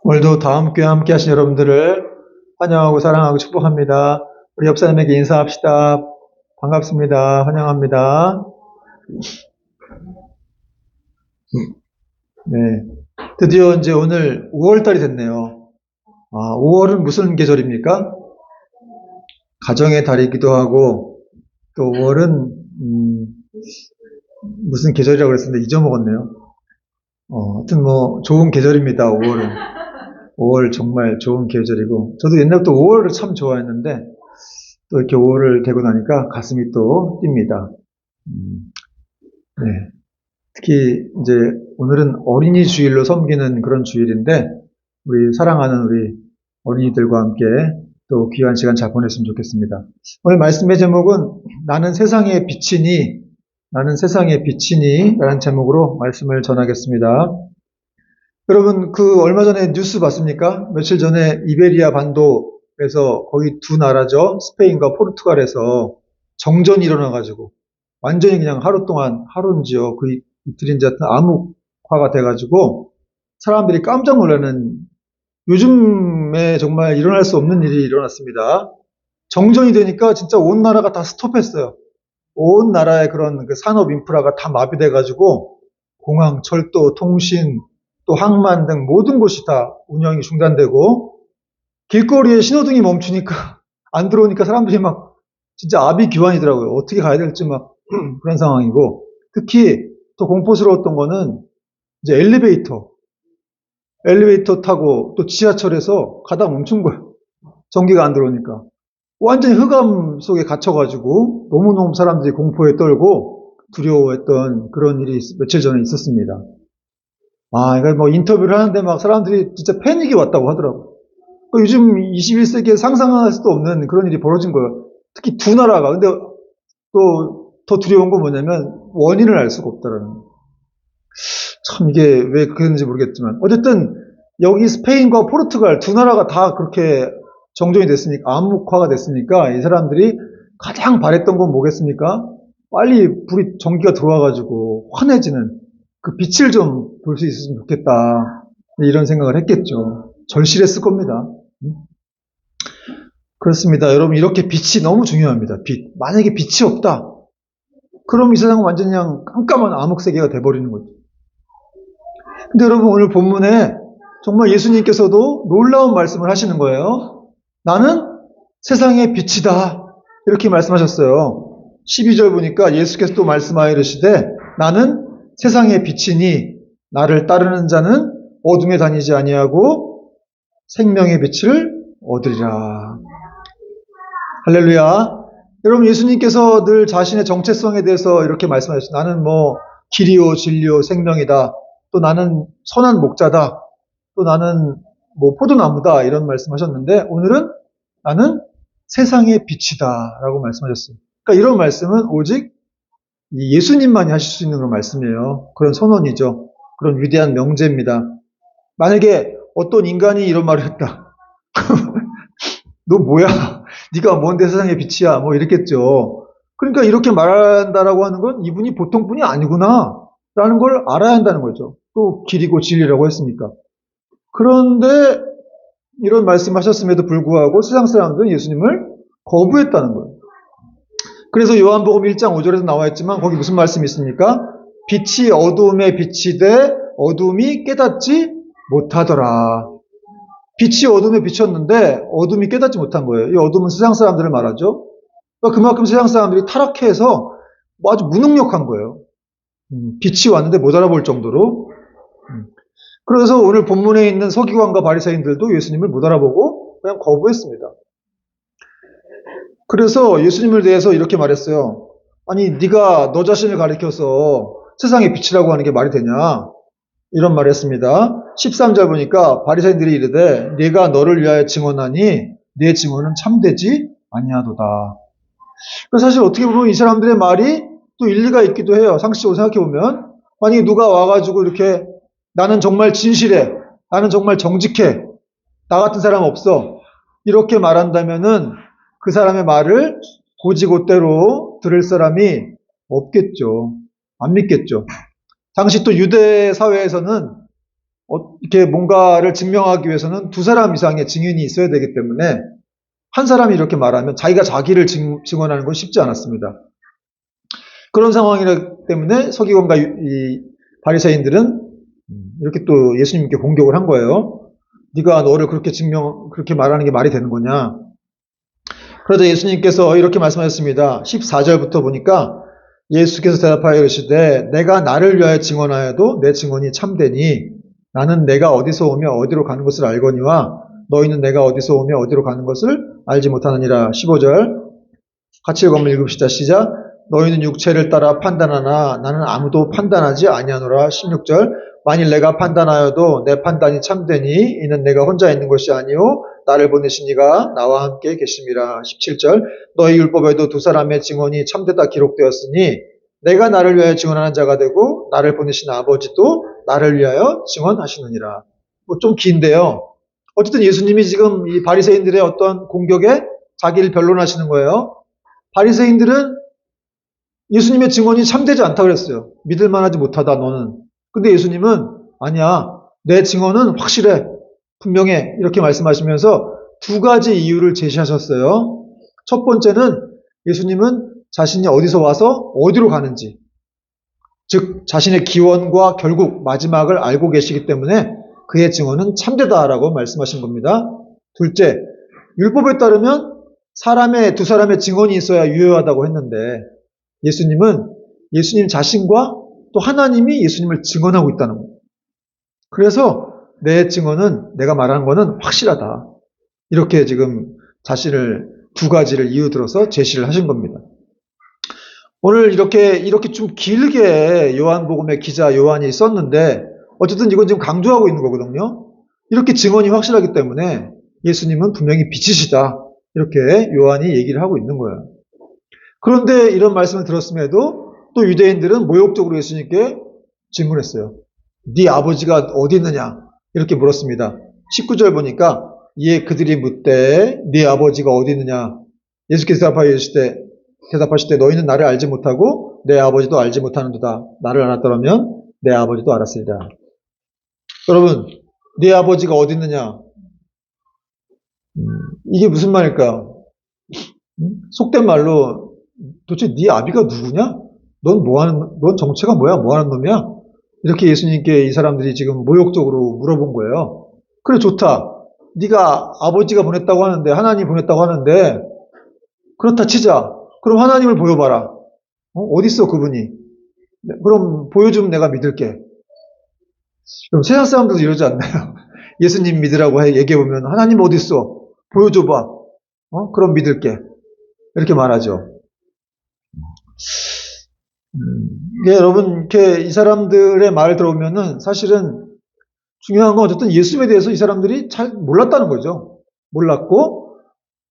오늘도 다 함께 하신 여러분들을 환영하고 사랑하고 축복합니다. 우리 옆사람에게 인사합시다. 반갑습니다. 환영합니다. 네. 드디어 이제 오늘 5월달이 됐네요. 5월은 무슨 계절입니까? 가정의 달이기도 하고, 또 5월은, 무슨 계절이라고 그랬었는데 잊어먹었네요. 하여튼 뭐, 좋은 계절입니다, 5월은. 5월 정말 좋은 계절이고, 저도 옛날부터 5월을 참 좋아했는데, 또 이렇게 5월을 되고 나니까 가슴이 또 뜁니다. 네. 특히 이제 오늘은 어린이 주일로 섬기는 그런 주일인데, 우리 사랑하는 우리 어린이들과 함께 또 귀한 시간 잘 보냈으면 좋겠습니다. 오늘 말씀의 제목은 나는 세상의 빛이니, 나는 세상의 빛이니 라는 제목으로 말씀을 전하겠습니다. 여러분, 얼마 전에 뉴스 봤습니까? 며칠 전에 이베리아 반도에서 거기 두 나라죠. 스페인과 포르투갈에서 정전이 일어나가지고 완전히 그냥 하루 동안, 하루인지요. 이틀인지 하여튼 암흑화가 돼가지고 사람들이 깜짝 놀라는 요즘에 정말 일어날 수 없는 일이 일어났습니다. 정전이 되니까 진짜 온 나라가 다 스톱했어요. 온 나라의 그런 그 산업 인프라가 다 마비돼가지고 공항, 철도, 통신, 또 항만 등 모든 곳이 다 운영이 중단되고 길거리에 신호등이 멈추니까 안 들어오니까 사람들이 막 진짜 아비규환이더라고요. 어떻게 가야 될지 막 그런 상황이고 특히 더 공포스러웠던 거는 이제 엘리베이터 타고 또 지하철에서 가다 멈춘 거예요. 전기가 안 들어오니까. 완전히 흑암 속에 갇혀가지고 너무너무 사람들이 공포에 떨고 두려워했던 그런 일이 며칠 전에 있었습니다. 그러니까 뭐 인터뷰를 하는데 막 사람들이 진짜 패닉이 왔다고 하더라고요. 요즘 21세기에 상상할 수도 없는 그런 일이 벌어진 거예요. 특히 두 나라가. 근데 또 더 두려운 건 뭐냐면 원인을 알 수가 없다라는. 참 이게 왜 그랬는지 모르겠지만 어쨌든 여기 스페인과 포르투갈 두 나라가 다 그렇게 정전이 됐으니까 암흑화가 됐으니까 이 사람들이 가장 바랬던 건 뭐겠습니까? 빨리 전기가 들어와가지고 환해지는 그 빛을 좀 볼 수 있었으면 좋겠다 이런 생각을 했겠죠. 절실했을 겁니다. 그렇습니다. 여러분 이렇게 빛이 너무 중요합니다. 빛. 만약에 빛이 없다. 그럼 이 세상은 완전히 그냥 깜깜한 암흑세계가 돼버리는 거죠. 근데 여러분 오늘 본문에 정말 예수님께서도 놀라운 말씀을 하시는 거예요. 나는 세상의 빛이다. 이렇게 말씀하셨어요. 12절 보니까 예수께서 또 말씀하여 이르시되 나는 세상의 빛이니 나를 따르는 자는 어둠에 다니지 아니하고 생명의 빛을 얻으리라. 할렐루야. 여러분 예수님께서 늘 자신의 정체성에 대해서 이렇게 말씀하셨어요. 나는 뭐 길이요 진리요 생명이다. 또 나는 선한 목자다. 또 나는 뭐 포도나무다. 이런 말씀하셨는데 오늘은 나는 세상의 빛이다. 라고 말씀하셨어요. 그러니까 이런 말씀은 오직 예수님만이 하실 수 있는 그런 말씀이에요. 그런 선언이죠. 그런 위대한 명제입니다. 만약에 어떤 인간이 이런 말을 했다. 너 뭐야? 네가 뭔데 세상의 빛이야? 뭐 이랬겠죠. 그러니까 이렇게 말한다라고 하는 건 이분이 보통 분이 아니구나 라는 걸 알아야 한다는 거죠. 또 길이고 진리라고 했으니까. 그런데 이런 말씀하셨음에도 불구하고 세상 사람들은 예수님을 거부했다는 거예요. 그래서 요한복음 1장 5절에서 나와 있지만 거기 무슨 말씀이 있습니까? 빛이 어두움에 비치되 어두움이 깨닫지 못하더라. 빛이 어둠에 비쳤는데 어둠이 깨닫지 못한 거예요. 이 어둠은 세상 사람들을 말하죠. 그러니까 그만큼 세상 사람들이 타락해서 아주 무능력한 거예요. 빛이 왔는데 못 알아볼 정도로. 그래서 오늘 본문에 있는 서기관과 바리새인들도 예수님을 못 알아보고 그냥 거부했습니다. 그래서 예수님을 대해서 이렇게 말했어요. 아니 네가 너 자신을 가리켜서 세상의 빛이라고 하는 게 말이 되냐? 이런 말을 했습니다. 13절 보니까 바리새인들이 이르되 네가 너를 위하여 증언하니 네 증언은 참되지 아니하도다. 사실 어떻게 보면 이 사람들의 말이 또 일리가 있기도 해요. 상식적으로 생각해보면 만약에 누가 와가지고 이렇게 나는 정말 진실해, 나는 정말 정직해, 나 같은 사람 없어 이렇게 말한다면은 그 사람의 말을 곧이곧대로 들을 사람이 없겠죠. 안 믿겠죠. 당시 또 유대 사회에서는 이렇게 뭔가를 증명하기 위해서는 두 사람 이상의 증인이 있어야 되기 때문에 한 사람이 이렇게 말하면 자기가 자기를 증언하는 건 쉽지 않았습니다. 그런 상황이기 때문에 서기관과 이 바리새인들은 이렇게 또 예수님께 공격을 한 거예요. 네가 너를 그렇게 말하는 게 말이 되는 거냐? 그러자 예수님께서 이렇게 말씀하셨습니다. 14절부터 보니까 예수께서 대답하여 이르시되 내가 나를 위하여 증언하여도 내 증언이 참되니 나는 내가 어디서 오며 어디로 가는 것을 알거니와 너희는 내가 어디서 오며 어디로 가는 것을 알지 못하느니라. 15절 같이 읽읍시다. 시작. 너희는 육체를 따라 판단하나 나는 아무도 판단하지 아니하노라. 16절 만일 내가 판단하여도 내 판단이 참되니 이는 내가 혼자 있는 것이 아니요 나를 보내신 이가 나와 함께 계심이라. 17절 너희 율법에도 두 사람의 증언이 참되다 기록되었으니 내가 나를 위하여 증언하는 자가 되고 나를 보내신 아버지도 나를 위하여 증언하시느니라. 좀 긴데요. 어쨌든 예수님이 지금 이 바리새인들의 어떤 공격에 자기를 변론하시는 거예요. 바리새인들은 예수님의 증언이 참되지 않다고 그랬어요. 믿을 만하지 못하다 너는. 근데 예수님은 아니야. 내 증언은 확실해. 분명해. 이렇게 말씀하시면서 두 가지 이유를 제시하셨어요. 첫 번째는 예수님은 자신이 어디서 와서 어디로 가는지, 즉 자신의 기원과 결국 마지막을 알고 계시기 때문에 그의 증언은 참되다라고 말씀하신 겁니다. 둘째, 율법에 따르면 두 사람의 증언이 있어야 유효하다고 했는데 예수님 자신과 또 하나님이 예수님을 증언하고 있다는 거예요. 그래서 내 증언은 내가 말하는 거는 확실하다. 이렇게 지금 자신을 두 가지를 이유 들어서 제시를 하신 겁니다. 오늘 이렇게 좀 길게 요한복음의 기자 요한이 썼는데 어쨌든 이건 지금 강조하고 있는 거거든요. 이렇게 증언이 확실하기 때문에 예수님은 분명히 빛이시다. 이렇게 요한이 얘기를 하고 있는 거예요. 그런데 이런 말씀을 들었음에도 또 유대인들은 모욕적으로 예수님께 질문했어요. 네 아버지가 어디 있느냐? 이렇게 물었습니다. 19절 보니까 이에 그들이 묻되 네 아버지가 어디 있느냐? 예수께서 대답하실 때 너희는 나를 알지 못하고 내 아버지도 알지 못하는도다. 나를 알았더라면 내 아버지도 알았으리라. 여러분, 네 아버지가 어디 있느냐? 이게 무슨 말일까요? 속된 말로 도대체 네 아비가 누구냐? 넌 정체가 뭐야? 뭐 하는 놈이야? 이렇게 예수님께 이 사람들이 지금 모욕적으로 물어본 거예요. 그래, 좋다. 네가 아버지가 보냈다고 하는데, 하나님이 보냈다고 하는데, 그렇다 치자. 그럼 하나님을 보여봐라. 어딨어, 그분이? 그럼 보여주면 내가 믿을게. 그럼 세상 사람들도 이러지 않나요? 예수님 믿으라고 얘기해보면, 하나님 어딨어? 보여줘봐. 그럼 믿을게. 이렇게 말하죠. 여러분, 이렇게 이 사람들의 말을 들어보면은 사실은 중요한 건 어쨌든 예수님에 대해서 이 사람들이 잘 몰랐다는 거죠. 몰랐고,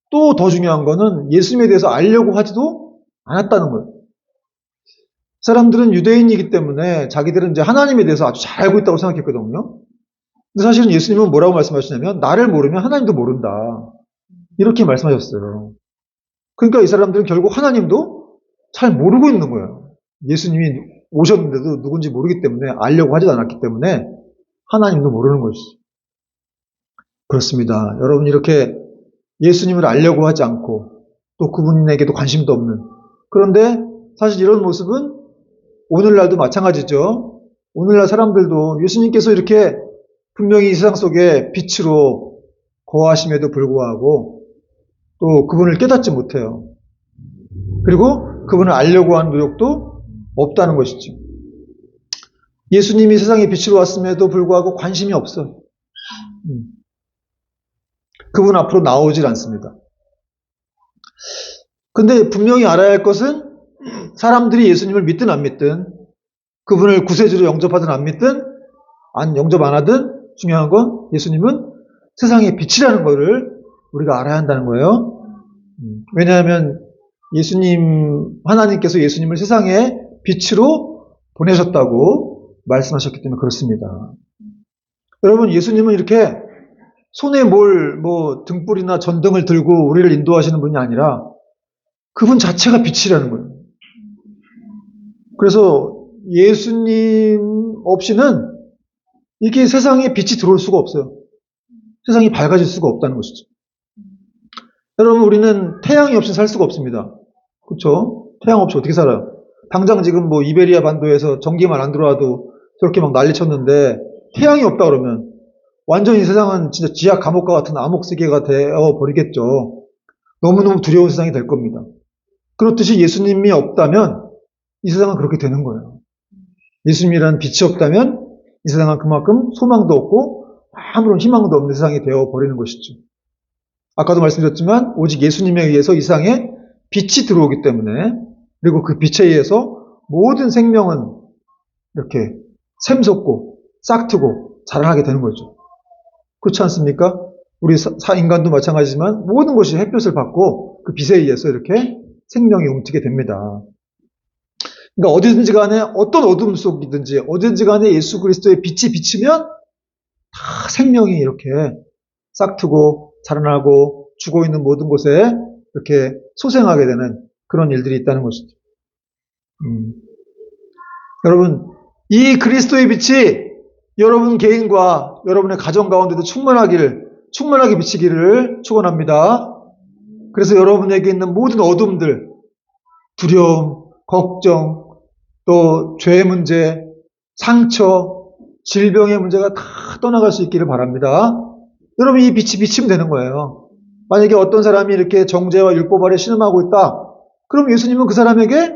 또 더 중요한 거는 예수님에 대해서 알려고 하지도 않았다는 거예요. 사람들은 유대인이기 때문에 자기들은 이제 하나님에 대해서 아주 잘 알고 있다고 생각했거든요. 근데 사실은 예수님은 뭐라고 말씀하시냐면, 나를 모르면 하나님도 모른다. 이렇게 말씀하셨어요. 그러니까 이 사람들은 결국 하나님도 잘 모르고 있는 거예요. 예수님이 오셨는데도 누군지 모르기 때문에 알려고 하지도 않았기 때문에 하나님도 모르는 것이죠. 그렇습니다. 여러분 이렇게 예수님을 알려고 하지 않고 또 그분에게도 관심도 없는 그런데 사실 이런 모습은 오늘날도 마찬가지죠. 오늘날 사람들도 예수님께서 이렇게 분명히 이 세상 속에 빛으로 거하심에도 불구하고 또 그분을 깨닫지 못해요. 그리고 그분을 알려고 하는 노력도 없다는 것이죠. 예수님이 세상에 빛으로 왔음에도 불구하고 관심이 없어요. 그분 앞으로 나오질 않습니다. 근데 분명히 알아야 할 것은 사람들이 예수님을 믿든 안 믿든 그분을 구세주로 영접하든 안 믿든 영접 안 하든 중요한 건 예수님은 세상의 빛이라는 것을 우리가 알아야 한다는 거예요. 왜냐하면 하나님께서 예수님을 세상의 빛으로 보내셨다고 말씀하셨기 때문에 그렇습니다. 여러분, 예수님은 이렇게 손에 등불이나 전등을 들고 우리를 인도하시는 분이 아니라 그분 자체가 빛이라는 거예요. 그래서 예수님 없이는 이게 세상에 빛이 들어올 수가 없어요. 세상이 밝아질 수가 없다는 것이죠. 여러분, 우리는 태양이 없이 살 수가 없습니다. 그렇죠? 태양 없이 어떻게 살아요? 당장 지금 뭐 이베리아 반도에서 전기만 안 들어와도 저렇게 막 난리 쳤는데 태양이 없다 그러면 완전히 세상은 진짜 지하 감옥과 같은 암흑 세계가 되어 버리겠죠. 너무너무 두려운 세상이 될 겁니다. 그렇듯이 예수님이 없다면 이 세상은 그렇게 되는 거예요. 예수님이라는 빛이 없다면 이 세상은 그만큼 소망도 없고 아무런 희망도 없는 세상이 되어 버리는 것이죠. 아까도 말씀드렸지만 오직 예수님에 의해서 이 세상에 빛이 들어오기 때문에, 그리고 그 빛에 의해서 모든 생명은 이렇게 샘솟고 싹트고 자라나게 되는 거죠. 그렇지 않습니까? 우리 인간도 마찬가지지만 모든 것이 햇볕을 받고 그 빛에 의해서 이렇게 생명이 움트게 됩니다. 그러니까 어디든지 간에 어떤 어둠 속이든지 어디든지 간에 예수 그리스도의 빛이 비치면 다 생명이 이렇게 싹트고 자라나고 죽어있는 모든 곳에 이렇게 소생하게 되는 그런 일들이 있다는 것이죠. 여러분, 이 그리스도의 빛이 여러분 개인과 여러분의 가정 가운데도 충만하게 비치기를 축원합니다. 그래서 여러분에게 있는 모든 어둠들, 두려움, 걱정, 또 죄의 문제, 상처, 질병의 문제가 다 떠나갈 수 있기를 바랍니다. 여러분, 이 빛이 비치면 되는 거예요. 만약에 어떤 사람이 이렇게 정죄와 율법 아래 신음하고 있다. 그럼 예수님은 그 사람에게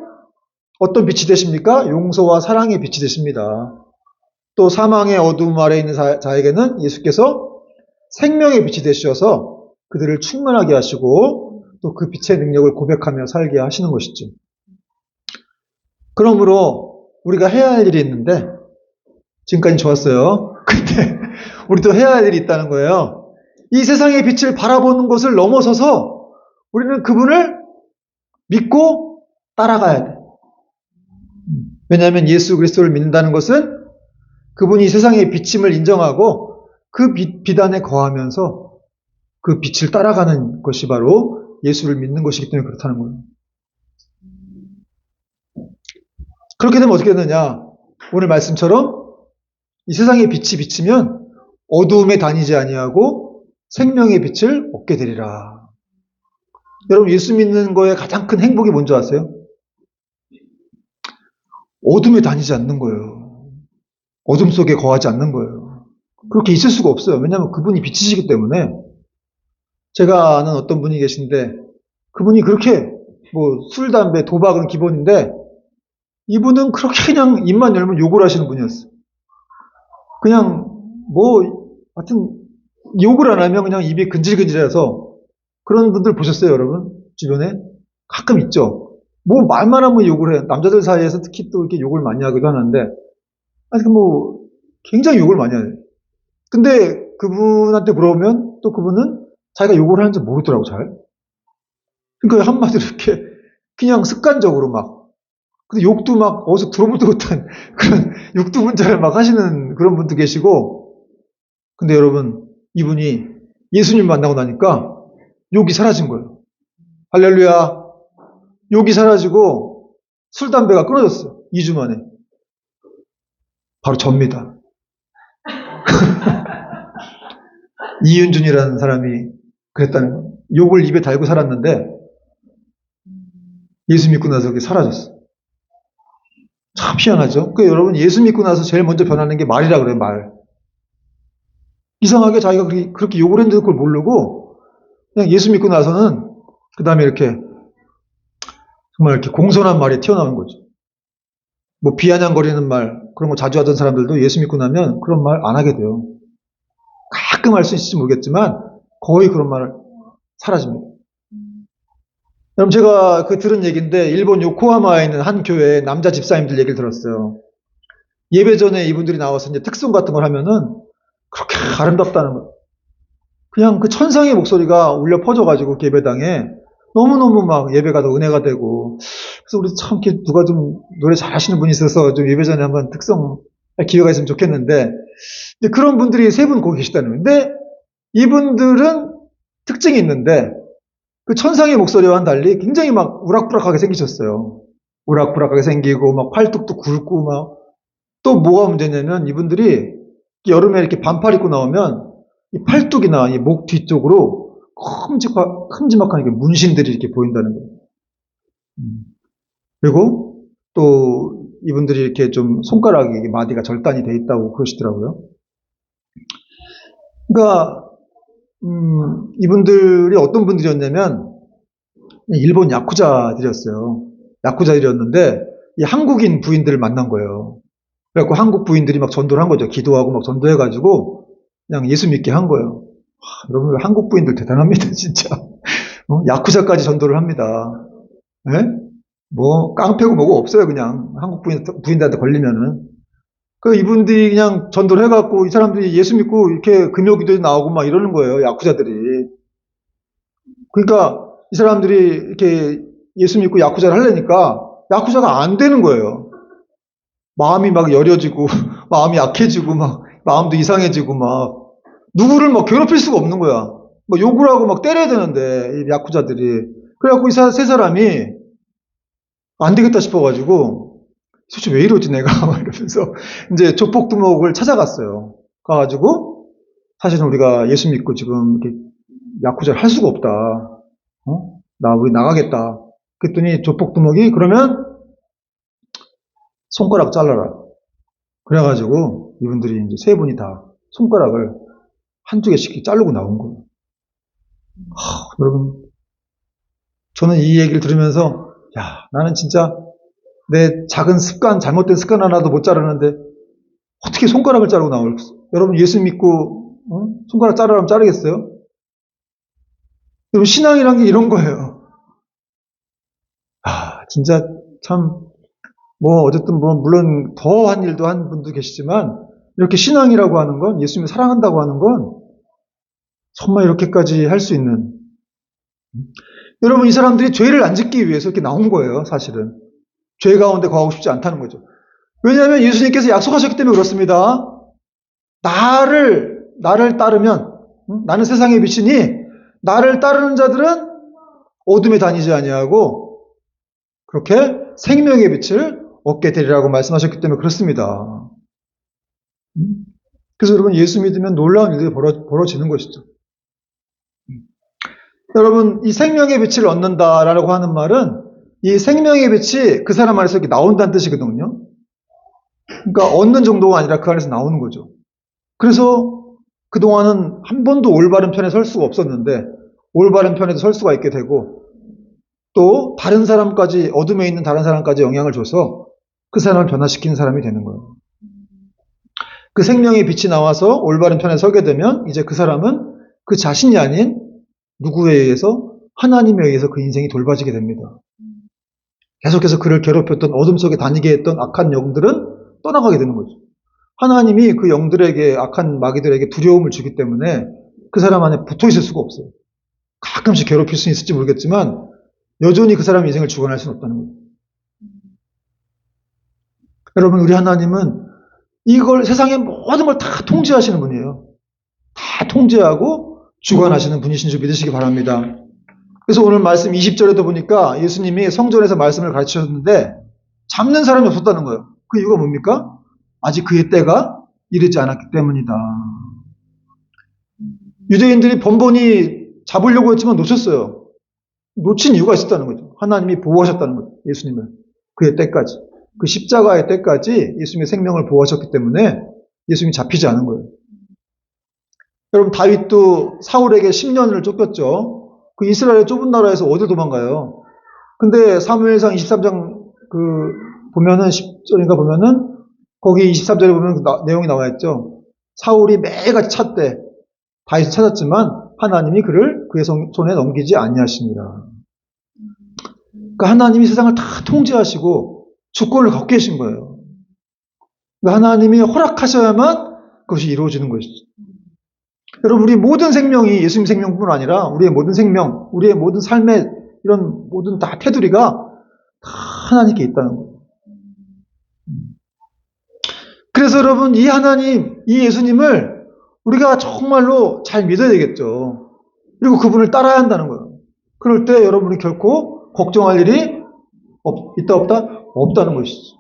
어떤 빛이 되십니까? 용서와 사랑의 빛이 되십니다. 또 사망의 어둠 아래 있는 자에게는 예수께서 생명의 빛이 되셔서 그들을 충만하게 하시고 또 그 빛의 능력을 고백하며 살게 하시는 것이죠. 그러므로 우리가 해야 할 일이 있는데, 지금까지 좋았어요. 근데 우리도 해야 할 일이 있다는 거예요. 이 세상의 빛을 바라보는 것을 넘어서서 우리는 그분을 믿고 따라가야 돼. 왜냐하면 예수 그리스도를 믿는다는 것은 그분이 세상의 빛임을 인정하고 그 빛 안에 거하면서 그 빛을 따라가는 것이 바로 예수를 믿는 것이기 때문에 그렇다는 거예요. 그렇게 되면 어떻게 되느냐? 오늘 말씀처럼 이 세상의 빛이 비치면 어두움에 다니지 아니하고 생명의 빛을 얻게 되리라. 여러분, 예수 믿는 거에 가장 큰 행복이 뭔지 아세요? 어둠에 다니지 않는 거예요. 어둠 속에 거하지 않는 거예요. 그렇게 있을 수가 없어요. 왜냐하면 그분이 빛이시기 때문에. 제가 아는 어떤 분이 계신데 그분이 그렇게 뭐 술, 담배, 도박은 기본인데 이분은 그렇게 그냥 입만 열면 욕을 하시는 분이었어요. 그냥 뭐 하여튼 욕을 안 하면 그냥 입이 근질근질해서. 그런 분들 보셨어요, 여러분? 주변에? 가끔 있죠. 뭐 말만 하면 욕을 해요. 남자들 사이에서 특히 또 이렇게 욕을 많이 하기도 하는데, 아니 뭐 굉장히 욕을 많이 해요. 근데 그분한테 물어보면 또 그분은 자기가 욕을 하는지 모르더라고, 잘. 그러니까 한마디로 이렇게 그냥 습관적으로 막, 근데 욕도 막 어디서 들어보도 못한 그런 욕도 문자를 막 하시는 그런 분도 계시고. 근데 여러분, 이분이 예수님 만나고 나니까 욕이 사라진 거예요. 할렐루야. 욕이 사라지고 술, 담배가 끊어졌어요. 2주 만에. 바로 접니다. 이윤준이라는 사람이 그랬다는 거예요. 욕을 입에 달고 살았는데 예수 믿고 나서 그게 사라졌어. 참 희한하죠? 여러분, 예수 믿고 나서 제일 먼저 변하는 게 말이라 그래요, 말. 이상하게 자기가 그렇게 욕을 했는데 그걸 모르고 그냥 예수 믿고 나서는 그 다음에 이렇게 정말 이렇게 공손한 말이 튀어나오는 거죠. 뭐 비아냥거리는 말, 그런 거 자주 하던 사람들도 예수 믿고 나면 그런 말 안 하게 돼요. 가끔 할 수 있을지 모르겠지만 거의 그런 말을 사라집니다. 여러분, 제가 들은 얘기인데 일본 요코하마에 있는 한 교회의 남자 집사님들 얘기를 들었어요. 예배 전에 이분들이 나와서 이제 특송 같은 걸 하면은 그렇게 아름답다는 거. 그냥 그 천상의 목소리가 울려 퍼져가지고 그 예배당에 너무너무 막 예배가 더 은혜가 되고. 그래서 우리 참 이렇게 누가 좀 노래 잘하시는 분이 있어서 좀 예배 전에 한번 특송 할 기회가 있으면 좋겠는데, 그런 분들이 세 분 거기 계시다는 거예요. 근데 이분들은 특징이 있는데 그 천상의 목소리와는 달리 굉장히 막 우락부락하게 생기셨어요. 우락부락하게 생기고 막 팔뚝도 굵고 막. 또 뭐가 문제냐면 이분들이 여름에 이렇게 반팔 입고 나오면 이 팔뚝이나 이 목 뒤쪽으로 큼지막한 이렇게 문신들이 이렇게 보인다는 거예요. 그리고 또 이분들이 이렇게 좀 손가락이 마디가 절단이 돼 있다고 그러시더라고요. 그러니까 이분들이 어떤 분들이었냐면 일본 야쿠자들이었어요. 야쿠자들이었는데 이 한국인 부인들을 만난 거예요. 그래갖고 한국 부인들이 막 전도를 한 거죠. 기도하고 막 전도해가지고 그냥 예수 믿게 한 거예요. 여러분 한국 부인들 대단합니다, 진짜. 야쿠자까지 전도를 합니다. 네? 뭐 깡패고 뭐고 없어요, 그냥 한국 부인들한테 걸리면은. 그 이분들이 그냥 전도를 해갖고 이 사람들이 예수 믿고 이렇게 금요기도에 나오고 막 이러는 거예요, 야쿠자들이. 그러니까 이 사람들이 이렇게 예수 믿고 야쿠자를 하려니까 야쿠자가 안 되는 거예요. 마음이 막 여려지고, 마음이 약해지고, 막, 마음도 이상해지고, 막, 누구를 막 괴롭힐 수가 없는 거야. 뭐 욕을 하고 막 때려야 되는데, 이 야쿠자들이. 그래갖고 이 세 사람이 안 되겠다 싶어가지고, 도대체 왜 이러지 내가? 이러면서 이제 조폭두목을 찾아갔어요. 가가지고, 사실은 우리가 예수 믿고 지금 이렇게 야쿠자를 할 수가 없다. 우리 나가겠다. 그랬더니 조폭두목이 그러면 손가락 잘라라. 그래가지고 이분들이 이제 세 분이 다 손가락을 한두 개씩 자르고 나온 거예요. 여러분, 저는 이 얘기를 들으면서, 야, 나는 진짜 내 작은 습관, 잘못된 습관 하나도 못 자르는데 어떻게 손가락을 자르고 나올까? 여러분 예수 믿고 손가락 자르라면 자르겠어요? 여러분 신앙이란 게 이런 거예요. 진짜 참 뭐 어쨌든 뭐 물론 더 한 일도 한 분도 계시지만 이렇게 신앙이라고 하는 건 예수님을 사랑한다고 하는 건 정말 이렇게까지 할 수 있는 여러분 이 사람들이 죄를 안 짓기 위해서 이렇게 나온 거예요. 사실은 죄 가운데 거하고 싶지 않다는 거죠. 왜냐하면 예수님께서 약속하셨기 때문에 그렇습니다. 나를 따르면 나는 세상의 빛이니 나를 따르는 자들은 어둠에 다니지 아니하고 그렇게 생명의 빛을 얻게 되리라고 말씀하셨기 때문에 그렇습니다. 그래서 여러분 예수 믿으면 놀라운 일들이 벌어지는 것이죠. 여러분 이 생명의 빛을 얻는다라고 하는 말은 이 생명의 빛이 그 사람 안에서 이렇게 나온다는 뜻이거든요. 그러니까 얻는 정도가 아니라 그 안에서 나오는 거죠. 그래서 그동안은 한 번도 올바른 편에 설 수가 없었는데 올바른 편에도 설 수가 있게 되고 또 다른 사람까지 어둠에 있는 다른 사람까지 영향을 줘서 그 사람을 변화시키는 사람이 되는 거예요. 그 생명의 빛이 나와서 올바른 편에 서게 되면 이제 그 사람은 그 자신이 아닌 누구에 의해서 하나님에 의해서 그 인생이 돌봐지게 됩니다. 계속해서 그를 괴롭혔던 어둠 속에 다니게 했던 악한 영들은 떠나가게 되는 거죠. 하나님이 그 영들에게 악한 마귀들에게 두려움을 주기 때문에 그 사람 안에 붙어 있을 수가 없어요. 가끔씩 괴롭힐 수는 있을지 모르겠지만 여전히 그 사람의 인생을 주관할 수는 없다는 거예요. 여러분 우리 하나님은 이걸 세상의 모든 걸 다 통제하시는 분이에요. 다 통제하고 주관하시는 분이신 줄 믿으시기 바랍니다. 그래서 오늘 말씀 20절에도 보니까 예수님이 성전에서 말씀을 가르치셨는데 잡는 사람이 없었다는 거예요. 그 이유가 뭡니까? 아직 그의 때가 이르지 않았기 때문이다. 유대인들이 번번이 잡으려고 했지만 놓쳤어요. 놓친 이유가 있었다는 거죠. 하나님이 보호하셨다는 거죠. 예수님을. 그의 때까지. 그 십자가의 때까지 예수님의 생명을 보호하셨기 때문에 예수님이 잡히지 않은 거예요. 여러분 다윗도 사울에게 10년을 쫓겼죠. 그 이스라엘의 좁은 나라에서 어딜 도망가요. 근데 사무엘상 23장 보면은 10절인가 보면은 거기 23절에 보면 내용이 나와 있죠. 사울이 매일같이 찾되 다윗을 찾았지만 하나님이 그를 그의 손에 넘기지 아니하시니라. 그러니까 하나님이 세상을 다 통제하시고 주권을 갖고 계신 거예요. 그러니까 하나님이 허락하셔야만 그것이 이루어지는 것이죠. 여러분 우리 모든 생명이 예수님 생명뿐 아니라 우리의 모든 생명, 우리의 모든 삶의 이런 모든 다 테두리가 다 하나님께 있다는 거예요. 그래서 여러분 이 하나님, 이 예수님을 우리가 정말로 잘 믿어야 되겠죠. 그리고 그분을 따라야 한다는 거예요. 그럴 때 여러분이 결코 걱정할 일이 있다 없다? 없다는 것이죠.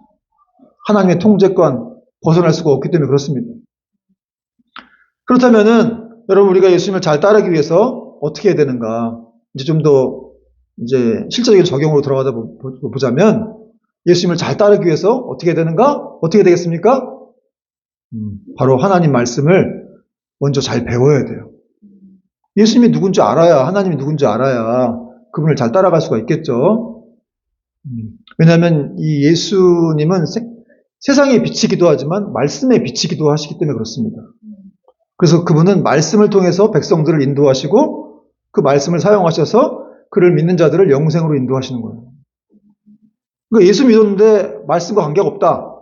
하나님의 통제권 벗어날 수가 없기 때문에 그렇습니다. 그렇다면은 여러분 우리가 예수님을 잘 따르기 위해서 어떻게 해야 되는가? 이제 좀 더 이제 실제적인 적용으로 들어가다 보자면 예수님을 잘 따르기 위해서 어떻게 해야 되는가? 어떻게 되겠습니까? 바로 하나님 말씀을 먼저 잘 배워야 돼요. 예수님이 누군지 알아야, 하나님이 누군지 알아야 그분을 잘 따라갈 수가 있겠죠. 왜냐하면 이 예수님은 세상의 빛이기도 하지만 말씀의 빛이기도 하시기 때문에 그렇습니다. 그래서 그분은 말씀을 통해서 백성들을 인도하시고 그 말씀을 사용하셔서 그를 믿는 자들을 영생으로 인도하시는 거예요. 그러니까 예수 믿었는데 말씀과 관계가 없다.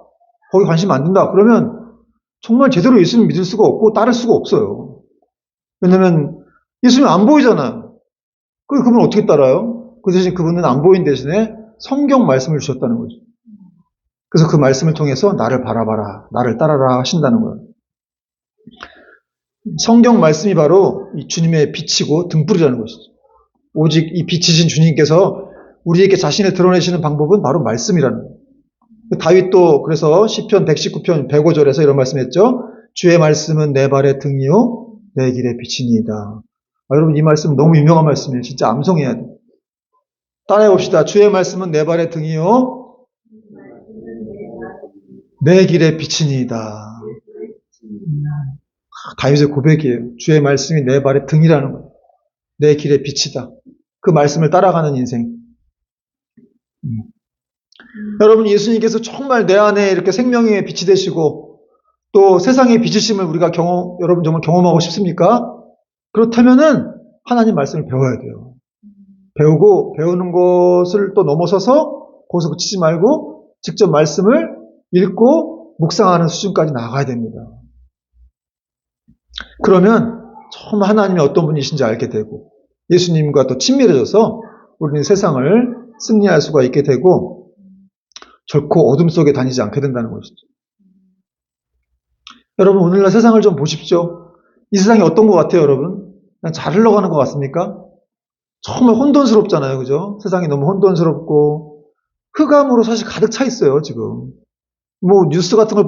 거기 관심 안 둔다. 그러면 정말 제대로 예수님 믿을 수가 없고 따를 수가 없어요. 왜냐하면 예수님 안 보이잖아요. 그분을 어떻게 따라요? 그 대신 그분은 안 보인 대신에 성경 말씀을 주셨다는 거죠. 그래서 그 말씀을 통해서 나를 바라봐라, 나를 따라라 하신다는 거예요. 성경 말씀이 바로 이 주님의 빛이고 등불이라는 것이죠. 오직 이 빛이신 주님께서 우리에게 자신을 드러내시는 방법은 바로 말씀이라는 거예요. 다윗도 그래서 시편 119편 105절에서 이런 말씀했죠. 주의 말씀은 내 발의 등이요 내 길의 빛이니이다. 여러분 이 말씀 너무 유명한 말씀이에요. 진짜 암송해야 돼요. 따라해 봅시다. 주의 말씀은 내 발의 등이요 내 길의 빛이니이다. 다윗의 고백이에요. 주의 말씀이 내 발의 등이라는 거예요. 내 길의 빛이다. 그 말씀을 따라가는 인생. 여러분 예수님께서 정말 내 안에 이렇게 생명의 빛이 되시고 또 세상의 빛이심을 우리가 여러분 정말 경험하고 싶습니까? 그렇다면은 하나님 말씀을 배워야 돼요. 배우고 배우는 것을 또 넘어서서 거기서 그치지 말고 직접 말씀을 읽고 묵상하는 수준까지 나아가야 됩니다. 그러면 정말 하나님이 어떤 분이신지 알게 되고 예수님과 또 친밀해져서 우리는 세상을 승리할 수가 있게 되고 결코 어둠 속에 다니지 않게 된다는 것이죠. 여러분 오늘날 세상을 좀 보십시오. 이 세상이 어떤 것 같아요, 여러분? 그냥 잘 흘러가는 것 같습니까? 정말 혼돈스럽잖아요, 그죠? 세상이 너무 혼돈스럽고 흑암으로 사실 가득 차 있어요, 지금. 뭐 뉴스 같은 걸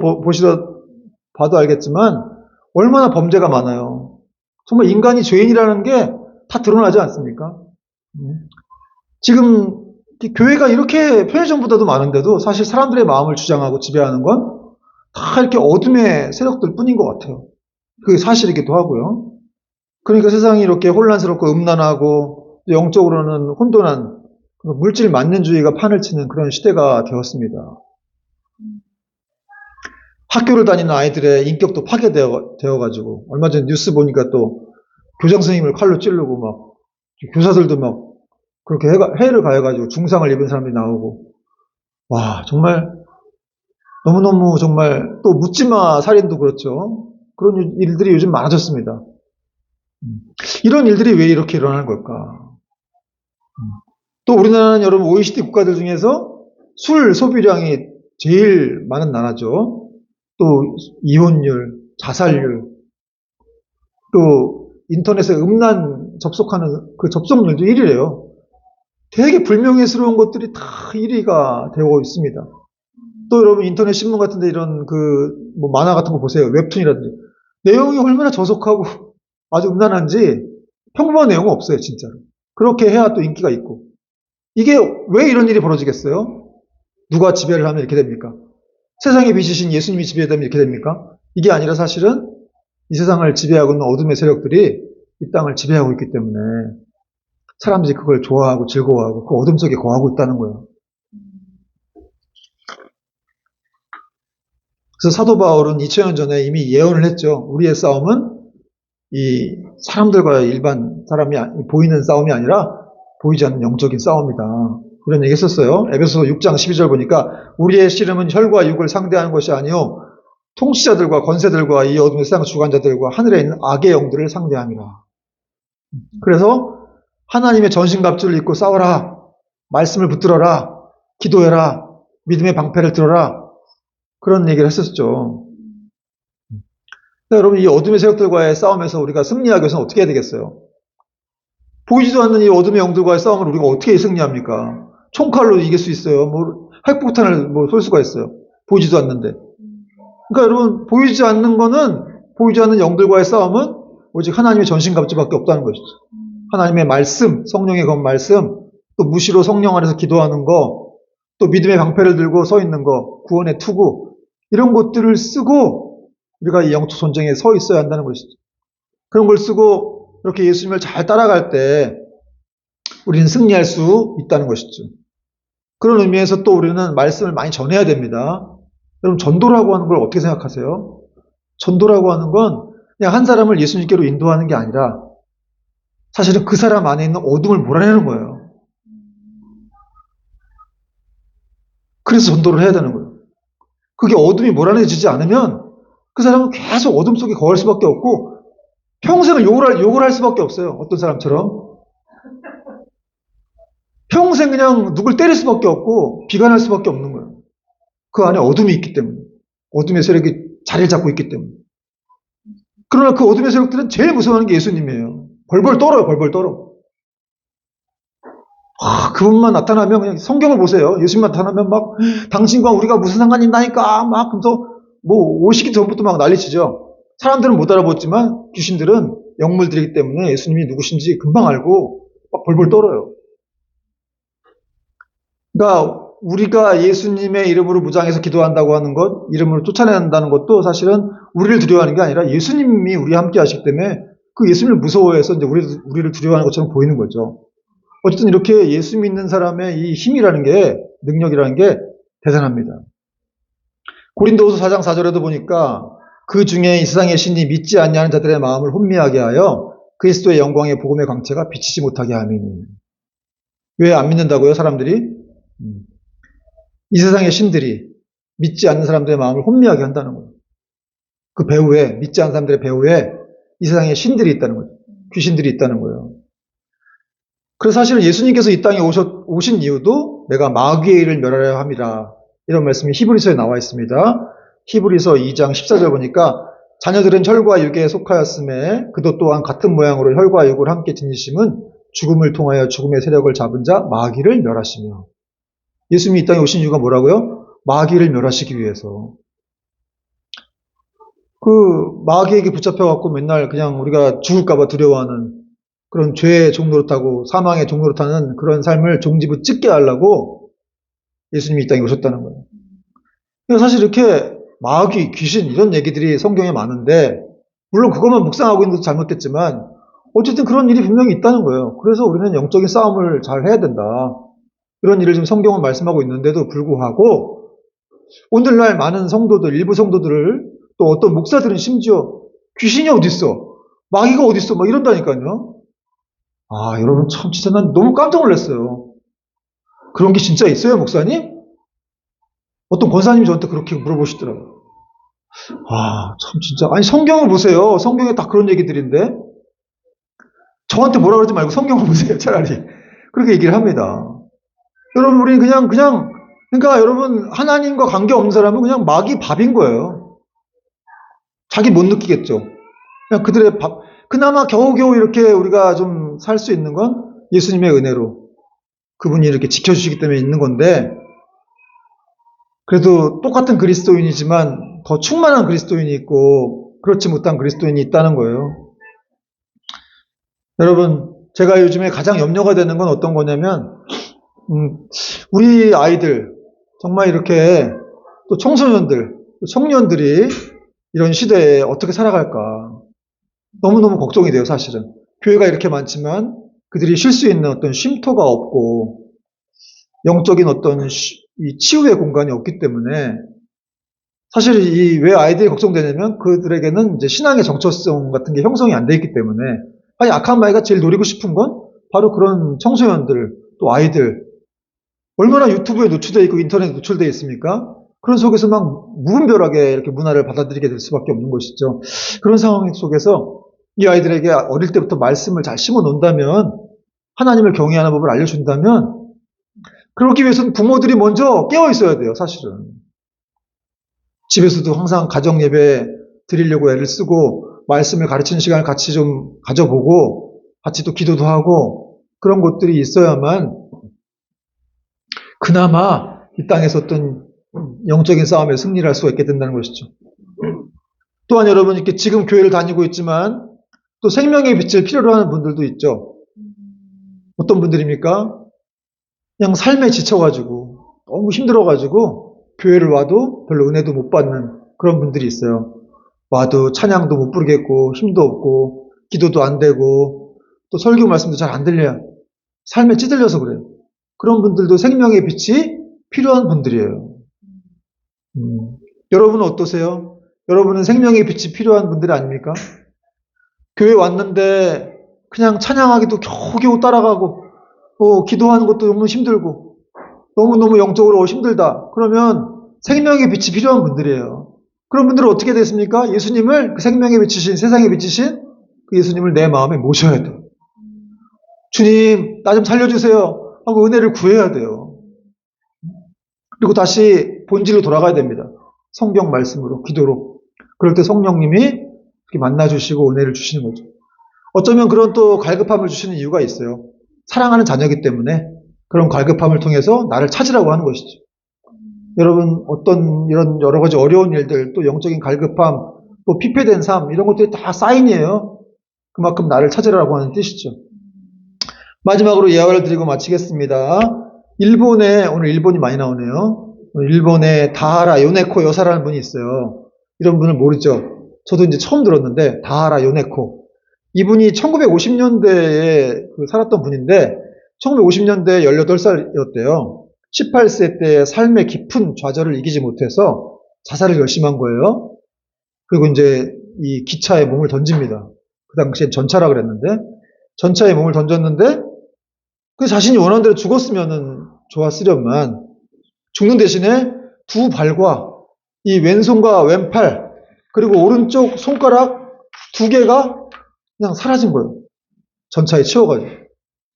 봐도 알겠지만 얼마나 범죄가 많아요. 정말 인간이 죄인이라는 게 다 드러나지 않습니까? 지금 교회가 이렇게 편의점보다도 많은데도 사실 사람들의 마음을 주장하고 지배하는 건 다 이렇게 어둠의 세력들 뿐인 것 같아요. 그게 사실이기도 하고요. 그러니까 세상이 이렇게 혼란스럽고 음란하고 영적으로는 혼돈한 물질 만능주의가 판을 치는 그런 시대가 되었습니다. 학교를 다니는 아이들의 인격도 파괴되어가지고 얼마 전에 뉴스 보니까 또 교장 선생님을 칼로 찌르고 막 교사들도 막 그렇게 해를 가해가지고 중상을 입은 사람들이 나오고 와 정말 너무너무 정말 또 묻지마 살인도 그렇죠. 그런 일들이 요즘 많아졌습니다. 이런 일들이 왜 이렇게 일어나는 걸까? 또 우리나라는 여러분 OECD 국가들 중에서 술 소비량이 제일 많은 나라죠. 또 이혼율, 자살률, 또 인터넷에 음란 접속하는 그 접속률도 1위래요. 되게 불명예스러운 것들이 다 1위가 되고 있습니다. 또 여러분 인터넷 신문 같은데 이런 뭐 만화 같은 거 보세요. 웹툰이라든지 내용이 얼마나 저속하고 아주 음란한지 평범한 내용은 없어요, 진짜로. 그렇게 해야 또 인기가 있고. 이게 왜 이런 일이 벌어지겠어요? 누가 지배를 하면 이렇게 됩니까? 세상의 빛이신 예수님이 지배되면 이렇게 됩니까? 이게 아니라 사실은 이 세상을 지배하고 있는 어둠의 세력들이 이 땅을 지배하고 있기 때문에 사람들이 그걸 좋아하고 즐거워하고 그 어둠 속에 거하고 있다는 거예요. 그래서 사도 바울은 2000년 전에 이미 예언을 했죠. 우리의 싸움은 이 사람들과 일반 사람이 보이는 싸움이 아니라 보이지 않는 영적인 싸움이다. 이런 얘기 했었어요. 에베소서 6장 12절 보니까 우리의 씨름은 혈과 육을 상대하는 것이 아니요 통치자들과 권세들과 이 어둠의 세상 주관자들과 하늘에 있는 악의 영들을 상대함이라. 그래서 하나님의 전신갑주를 입고 싸워라. 말씀을 붙들어라. 기도해라. 믿음의 방패를 들어라. 그런 얘기를 했었죠. 여러분 이 어둠의 세력들과의 싸움에서 우리가 승리하기 위해서는 어떻게 해야 되겠어요? 보이지도 않는 이 어둠의 영들과의 싸움을 우리가 어떻게 승리합니까? 총칼로 이길 수 있어요. 뭐 핵폭탄을 쏠 수가 있어요. 보이지도 않는데. 그러니까 여러분 보이지 않는 거는 보이지 않는 영들과의 싸움은 오직 하나님의 전신갑주밖에 없다는 것이죠. 하나님의 말씀, 성령의 건 말씀, 또 무시로 성령 안에서 기도하는 거, 또 믿음의 방패를 들고 서 있는 거, 구원의 투구, 이런 것들을 쓰고 우리가 이 영적 전쟁에 서 있어야 한다는 것이죠. 그런 걸 쓰고 이렇게 예수님을 잘 따라갈 때 우리는 승리할 수 있다는 것이죠. 그런 의미에서 또 우리는 말씀을 많이 전해야 됩니다. 여러분, 전도라고 하는 걸 어떻게 생각하세요? 전도라고 하는 건 그냥 한 사람을 예수님께로 인도하는 게 아니라 사실은 그 사람 안에 있는 어둠을 몰아내는 거예요. 그래서 전도를 해야 되는 거예요. 그게 어둠이 몰아내지지 않으면 그 사람은 계속 어둠 속에 거할 수밖에 없고 평생을 욕을 할 수밖에 없어요. 어떤 사람처럼. 평생 그냥 누굴 때릴 수밖에 없고 비관할 수밖에 없는 거예요. 그 안에 어둠이 있기 때문에. 어둠의 세력이 자리를 잡고 있기 때문에. 그러나 그 어둠의 세력들은 제일 무서워하는 게 예수님이에요. 벌벌 떨어요. 벌벌 떨어. 그분만 나타나면 그냥 성경을 보세요. 예수님 나타나면 막 당신과 우리가 무슨 상관이 있나니까 막 그러면서 뭐 오시기 전부터 막 난리치죠. 사람들은 못 알아보지만 귀신들은 영물들이기 때문에 예수님이 누구신지 금방 알고 막 벌벌 떨어요. 그러니까 우리가 예수님의 이름으로 무장해서 기도한다고 하는 것, 이름으로 쫓아낸다는 것도 사실은 우리를 두려워하는 게 아니라 예수님이 우리와 함께 하시기 때문에 그 예수님을 무서워해서 이제 우리를 두려워하는 것처럼 보이는 거죠. 어쨌든 이렇게 예수 믿는 사람의 이 힘이라는 게, 능력이라는 게 대단합니다. 고린도후서 4장 4절에도 보니까 그 중에 이 세상의 신이 믿지 않냐는 자들의 마음을 혼미하게 하여 그리스도의 영광의 복음의 광채가 비치지 못하게 하미니. 왜 안 믿는다고요, 사람들이? 이 세상의 신들이 믿지 않는 사람들의 마음을 혼미하게 한다는 거예요. 그 배후에, 믿지 않는 사람들의 배후에 이 세상에 신들이 있다는 거예요. 귀신들이 있다는 거예요. 그래서 사실은 예수님께서 이 땅에 오신 이유도 내가 마귀의 일을 멸하려 함이라. 이런 말씀이 히브리서에 나와 있습니다. 히브리서 2장 14절 보니까 자녀들은 혈과 육에 속하였음에 그도 또한 같은 모양으로 혈과 육을 함께 지니심은 죽음을 통하여 죽음의 세력을 잡은 자 마귀를 멸하시며. 예수님이 이 땅에 오신 이유가 뭐라고요? 마귀를 멸하시기 위해서. 그 마귀에게 붙잡혀갖고 맨날 그냥 우리가 죽을까봐 두려워하는 그런 죄의 종노릇하고 사망의 종노릇하는 그런 삶을 종지부 찍게 하려고 예수님이 이 땅에 오셨다는 거예요. 그러니까 사실 이렇게 마귀, 귀신 이런 얘기들이 성경에 많은데 물론 그것만 묵상하고 있는 것도 잘못됐지만 어쨌든 그런 일이 분명히 있다는 거예요. 그래서 우리는 영적인 싸움을 잘 해야 된다. 이런 일을 지금 성경은 말씀하고 있는데도 불구하고 오늘날 많은 성도들, 일부 성도들을 또 어떤 목사들은 심지어 귀신이 어딨어? 마귀가 어딨어? 막 이런다니까요. 여러분 참 진짜 난 너무 깜짝 놀랐어요. 그런 게 진짜 있어요, 목사님? 어떤 권사님이 저한테 그렇게 물어보시더라고요. 참 진짜. 아니 성경을 보세요. 성경에 다 그런 얘기들인데 저한테 뭐라 그러지 말고 성경을 보세요, 차라리. 그렇게 얘기를 합니다. 여러분 우리는 그러니까 여러분 하나님과 관계없는 사람은 그냥 마귀 밥인 거예요. 자기 못 느끼겠죠. 그냥 그들의 밥. 그나마 겨우겨우 이렇게 우리가 좀 살 수 있는 건 예수님의 은혜로 그분이 이렇게 지켜주시기 때문에 있는 건데 그래도 똑같은 그리스도인이지만 더 충만한 그리스도인이 있고 그렇지 못한 그리스도인이 있다는 거예요. 여러분 제가 요즘에 가장 염려가 되는 건 어떤 거냐면 우리 아이들 정말 이렇게 또 청소년들, 청년들이 이런 시대에 어떻게 살아갈까 너무너무 걱정이 돼요, 사실은. 교회가 이렇게 많지만 그들이 쉴 수 있는 어떤 쉼터가 없고 영적인 어떤 이 치유의 공간이 없기 때문에 사실 이 왜 아이들이 걱정되냐면 그들에게는 이제 신앙의 정체성 같은 게 형성이 안 돼 있기 때문에 아니 악한 마귀가 제일 노리고 싶은 건 바로 그런 청소년들 또 아이들 얼마나 유튜브에 노출되어 있고 인터넷에 노출되어 있습니까? 그런 속에서 막 무분별하게 이렇게 문화를 받아들이게 될 수밖에 없는 것이죠. 그런 상황 속에서 이 아이들에게 어릴 때부터 말씀을 잘 심어 놓는다면 하나님을 경외하는 법을 알려준다면 그러기 위해서는 부모들이 먼저 깨어 있어야 돼요, 사실은. 집에서도 항상 가정 예배 드리려고 애를 쓰고 말씀을 가르치는 시간을 같이 좀 가져보고 같이 또 기도도 하고 그런 것들이 있어야만 그나마 이 땅에서 어떤 영적인 싸움에 승리를 할 수가 있게 된다는 것이죠. 또한 여러분 이렇게 지금 교회를 다니고 있지만 또 생명의 빛을 필요로 하는 분들도 있죠. 어떤 분들입니까? 그냥 삶에 지쳐가지고 너무 힘들어가지고 교회를 와도 별로 은혜도 못 받는 그런 분들이 있어요. 와도 찬양도 못 부르겠고 힘도 없고 기도도 안 되고 또 설교 말씀도 잘 안 들려요. 삶에 찌들려서 그래요. 그런 분들도 생명의 빛이 필요한 분들이에요. 여러분은 어떠세요? 여러분은 생명의 빛이 필요한 분들이 아닙니까? 교회 왔는데 그냥 찬양하기도 겨우겨우 따라가고 기도하는 것도 너무 힘들고 너무너무 영적으로 힘들다. 그러면 생명의 빛이 필요한 분들이에요. 그런 분들은 어떻게 됐습니까? 예수님을 그 생명의 빛이신 세상의 빛이신 그 예수님을 내 마음에 모셔야 돼요. 주님 나 좀 살려주세요 하고 은혜를 구해야 돼요. 그리고 다시 본질로 돌아가야 됩니다. 성경 말씀으로 기도로. 그럴 때 성령님이 이렇게 만나주시고 은혜를 주시는 거죠. 어쩌면 그런 또 갈급함을 주시는 이유가 있어요. 사랑하는 자녀이기 때문에 그런 갈급함을 통해서 나를 찾으라고 하는 것이죠. 여러분 어떤 이런 여러 가지 어려운 일들 또 영적인 갈급함 또 피폐된 삶 이런 것들이 다 사인이에요. 그만큼 나를 찾으라고 하는 뜻이죠. 마지막으로 예화를 드리고 마치겠습니다. 일본에 오늘 일본이 많이 나오네요. 일본에 다하라 요네코 여사라는 분이 있어요. 이런 분을 모르죠. 저도 이제 처음 들었는데 다하라 요네코 이분이 1950년대에 살았던 분인데 1950년대 18살이었대요. 18세 때 삶의 깊은 좌절을 이기지 못해서 자살을 결심한 거예요. 그리고 이제 이 기차에 몸을 던집니다. 그 당시엔 전차라 그랬는데 전차에 몸을 던졌는데 그 자신이 원하는 대로 죽었으면 좋았으련만 죽는 대신에 두 발과 이 왼손과 왼팔 그리고 오른쪽 손가락 두 개가 그냥 사라진 거예요. 전차에 치워가지고.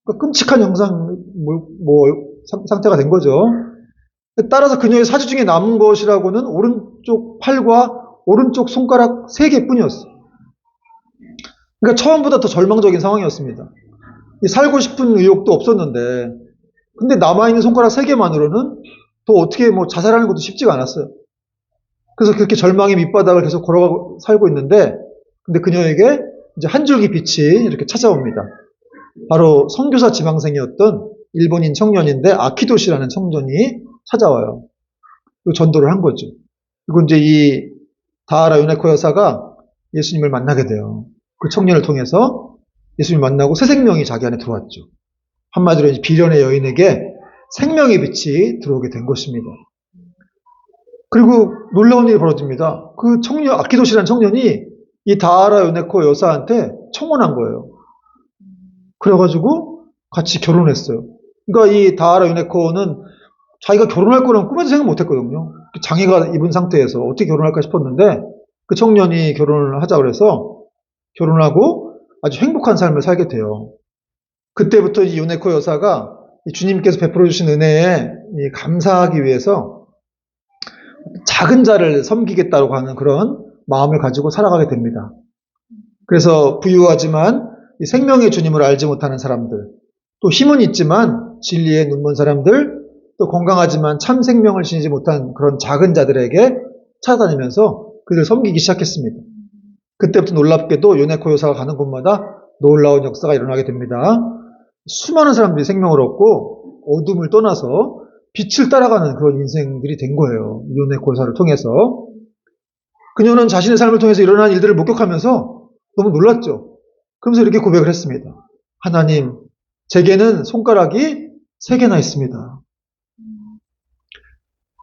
그러니까 끔찍한 상태가 된 거죠. 따라서 그녀의 사주 중에 남은 것이라고는 오른쪽 팔과 오른쪽 손가락 3개뿐이었어요. 그러니까 처음보다 더 절망적인 상황이었습니다. 살고 싶은 의욕도 없었는데 근데 남아있는 손가락 3개만으로는 또 어떻게 자살하는 것도 쉽지가 않았어요. 그래서 그렇게 절망의 밑바닥을 계속 걸어가고 살고 있는데 근데 그녀에게 이제 한 줄기 빛이 이렇게 찾아옵니다. 바로 선교사 지망생이었던 일본인 청년인데 아키도시라는 청년이 찾아와요. 그리고 전도를 한 거죠. 그리고 이제 이 다하라 요네코 여사가 예수님을 만나게 돼요. 그 청년을 통해서 예수님을 만나고 새 생명이 자기 안에 들어왔죠. 한마디로 이제 비련의 여인에게 생명의 빛이 들어오게 된 것입니다. 그리고 놀라운 일이 벌어집니다. 그 청년, 아키도시라는 청년이 이 다하라 요네코 여사한테 청혼한 거예요. 그래가지고 같이 결혼했어요. 그러니까 이 다하라 요네코는 자기가 결혼할 거라는 꿈에도 생각 못 했거든요. 장애가 입은 상태에서 어떻게 결혼할까 싶었는데 그 청년이 결혼을 하자 그래서 결혼하고 아주 행복한 삶을 살게 돼요. 그때부터 이 요네코 여사가 주님께서 베풀어 주신 은혜에 감사하기 위해서 작은 자를 섬기겠다고 하는 그런 마음을 가지고 살아가게 됩니다. 그래서 부유하지만 생명의 주님을 알지 못하는 사람들, 또 힘은 있지만 진리에 눈먼 사람들, 또 건강하지만 참 생명을 지니지 못한 그런 작은 자들에게 찾아다니면서 그들을 섬기기 시작했습니다. 그때부터 놀랍게도 요네코 여사가 가는 곳마다 놀라운 역사가 일어나게 됩니다. 수많은 사람들이 생명을 얻고 어둠을 떠나서 빛을 따라가는 그런 인생들이 된 거예요. 요네코 여사를 통해서. 그녀는 자신의 삶을 통해서 일어난 일들을 목격하면서 너무 놀랐죠. 그러면서 이렇게 고백을 했습니다. 하나님, 제게는 손가락이 3개나 있습니다.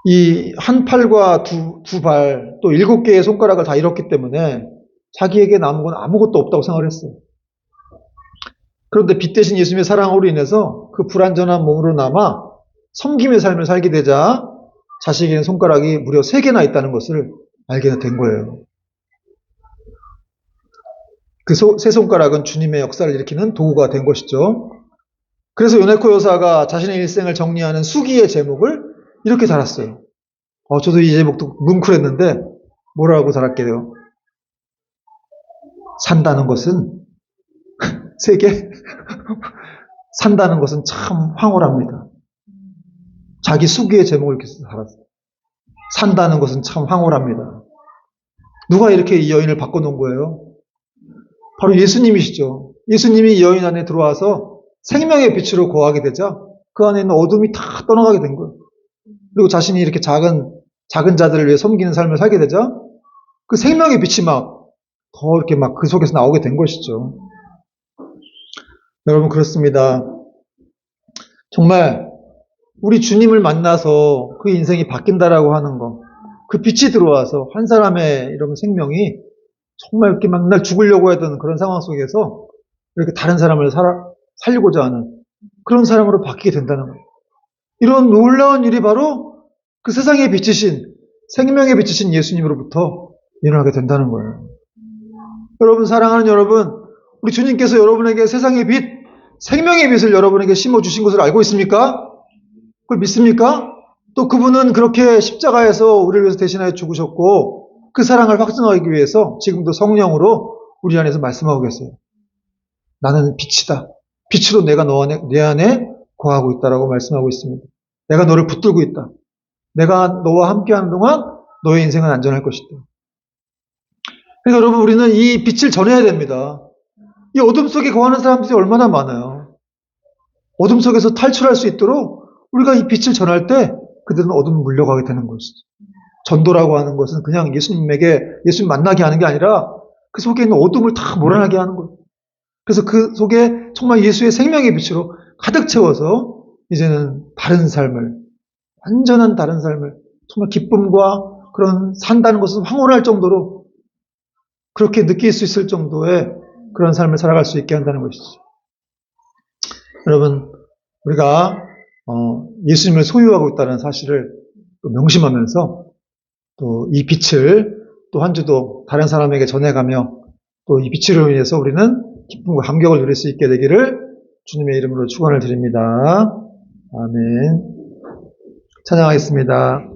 이 한 팔과 두 발, 또 7개의 손가락을 다 잃었기 때문에 자기에게 남은 건 아무것도 없다고 생각을 했어요. 그런데 빛 대신 예수님의 사랑으로 인해서 그 불완전한 몸으로 남아 섬김의 삶을 살게 되자 자식에게는 손가락이 무려 3개나 있다는 것을 알게 된 거예요. 그 세 손가락은 주님의 역사를 일으키는 도구가 된 것이죠. 그래서 요네코 여사가 자신의 일생을 정리하는 수기의 제목을 이렇게 달았어요. 저도 이 제목도 뭉클했는데 뭐라고 달았게요? 산다는 것은 3개? 산다는 것은 참 황홀합니다. 자기 수기의 제목을 이렇게 달았어요. 산다는 것은 참 황홀합니다. 누가 이렇게 이 여인을 바꿔놓은 거예요? 바로 예수님이시죠. 예수님이 이 여인 안에 들어와서 생명의 빛으로 거하게 되자 그 안에 있는 어둠이 다 떠나가게 된 거예요. 그리고 자신이 이렇게 작은 자들을 위해 섬기는 삶을 살게 되자 그 생명의 빛이 막 더 이렇게 막 그 속에서 나오게 된 것이죠. 여러분, 그렇습니다. 정말 우리 주님을 만나서 그 인생이 바뀐다라고 하는 거, 그 빛이 들어와서 한 사람의 이런 생명이 정말 이렇게 막 날 죽으려고 하던 그런 상황 속에서 이렇게 다른 사람을 살리고자 하는 그런 사람으로 바뀌게 된다는 거예요. 이런 놀라운 일이 바로 그 세상에 비치신, 생명에 비치신 예수님으로부터 일어나게 된다는 거예요. 여러분, 사랑하는 여러분, 우리 주님께서 여러분에게 세상의 빛, 생명의 빛을 여러분에게 심어주신 것을 알고 있습니까? 그걸 믿습니까? 또 그분은 그렇게 십자가에서 우리를 위해서 대신하여 죽으셨고 그 사랑을 확증하기 위해서 지금도 성령으로 우리 안에서 말씀하고 계세요. 나는 빛이다. 빛으로 내가 내 안에 거하고 있다라고 말씀하고 있습니다. 내가 너를 붙들고 있다. 내가 너와 함께하는 동안 너의 인생은 안전할 것이다. 그러니까 여러분, 우리는 이 빛을 전해야 됩니다. 이 어둠 속에 거하는 사람들이 얼마나 많아요. 어둠 속에서 탈출할 수 있도록 우리가 이 빛을 전할 때 그들은 어둠을 물려가게 되는 것이죠. 전도라고 하는 것은 그냥 예수님 만나게 하는 게 아니라 그 속에 있는 어둠을 다 몰아내게 하는 거예요. 그래서 그 속에 정말 예수의 생명의 빛으로 가득 채워서 이제는 다른 삶을, 완전한 다른 삶을, 정말 기쁨과 그런 산다는 것은 황홀할 정도로 그렇게 느낄 수 있을 정도의 그런 삶을 살아갈 수 있게 한다는 것이죠. 여러분, 우리가 예수님을 소유하고 있다는 사실을 또 명심하면서 또 이 빛을 또 한 주도 다른 사람에게 전해가며 또 이 빛으로 인해서 우리는 기쁨과 감격을 누릴 수 있게 되기를 주님의 이름으로 축원을 드립니다. 아멘. 찬양하겠습니다.